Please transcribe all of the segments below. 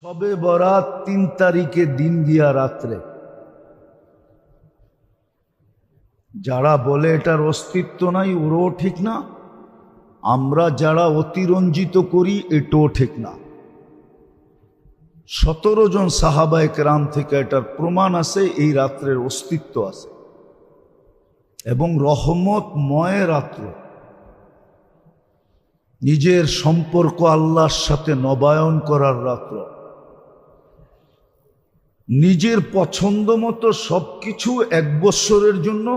শবে বরাত ৩ তারিখে দিন দিয়া রাত্রে। যারা বলে এটার অস্তিত্ব নাই ওরও ঠিক না, আমরা যারা অতিরঞ্জিত করি এটাও ঠিক না। ১৭ জন সাহাবায়ে কেরাম থেকে এটার প্রমাণ আছে এই রাত্রের অস্তিত্ব আছে এবং রহমতময় রাত্র। নিজের সম্পর্ক আল্লাহর সাথে নবায়ন করার রাত্র, নিজের পছন্দ মতো সবকিছু ১ বৎসরের জন্য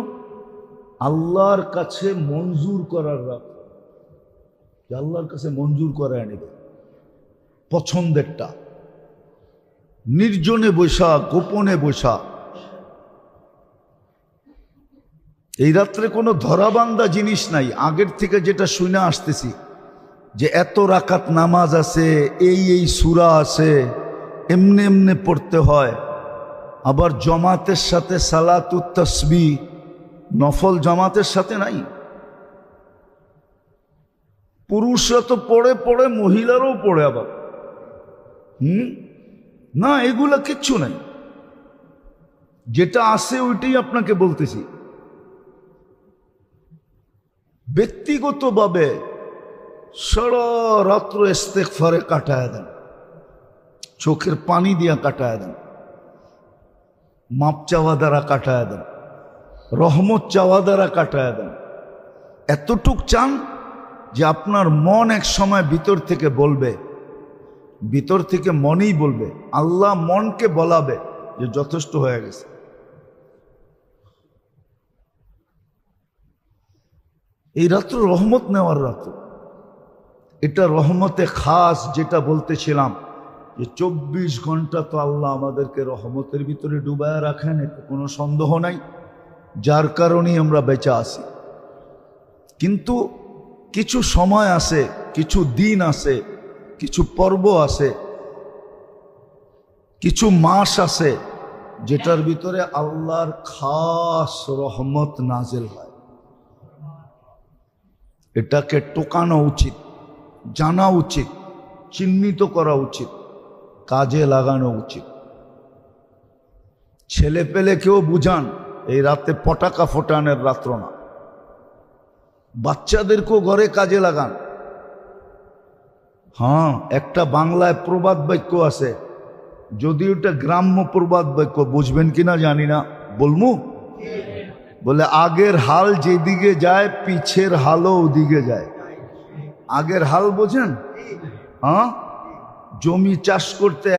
আল্লাহর কাছে মঞ্জুর করার রাত্র। আল্লাহর কাছে মঞ্জুর করায় নেবে পছন্দেরটা, নির্জনে বৈশা, গোপনে বৈশা। এই রাত্রে কোনো ধরাবান্ধা জিনিস নাই। আগের থেকে যেটা শুনে আসতেছি যে এত রাকাত নামাজ আছে, এই সূরা আছে, এমনি এমনি পড়তে হয়। আবার জামাতের সাথে সালাতুত তাসবিহ নফল জামাতের সাথে নাই। পুরুষরা তো পড়ে পড়ে, মহিলারাও পড়ে আবার। না, এগুলা কিচ্ছু নাই। যেটা আছে ওইটাই আপনাকে বলতেছি। ব্যক্তিগতভাবে সারা রাত্র ইস্তেগফারে কাটায় দেন, চোখের পানি দিয়া কাটায় দেন, মাপ চাওয়া দ্বারা কাটায় দেন, রহমত চাওয়া দ্বারা কাটায় দেন। এতটুক চান যে আপনার মন এক সময় ভিতর থেকে বলবে, ভিতর থেকে মনেই বলবে, আল্লাহ মনকে বলাবে যে যথেষ্ট হয়ে গেছে। এই রাত্র রহমত নেওয়ার রাত্র। এটা রহমতে খাস, যেটা বলতেছিলাম যে ২৪ ঘন্টা তো আল্লাহ আমাদেরকে রহমতের ভিতরে ডুবায় রাখেন, এতে কোনো সন্দেহ নাই, যার কারণেই আমরা বেঁচে আছি। কিন্তু কিছু সময় আছে, কিছু দিন আছে, কিছু পর্ব আছে, কিছু মাস আছে যেটার ভিতরে আল্লাহর খাস রহমত নাজেল হয়। এটাকে টোকানো উচিত, জানা উচিত, চিহ্নিত করা উচিত, কাজে লাগানো উচিত। ছেলে পেলেকেও বুঝান এই রাতে পটাকা ফোটানোর রাত্র না। বাচ্চাদেরকেও ঘরে কাজে লাগান। হ্যাঁ, একটা বাংলায় প্রবাদ বাক্য আছে, যদি ওটা গ্রাম্য প্রবাদ বাক্য, বুঝবেন কিনা জানি না, বলমু? বলে আগের হাল যেদিকে যায় পিছের হালও ওদিকে যায়। আগের হাল বোঝেন? হ্যাঁ, জমি চাষ করতে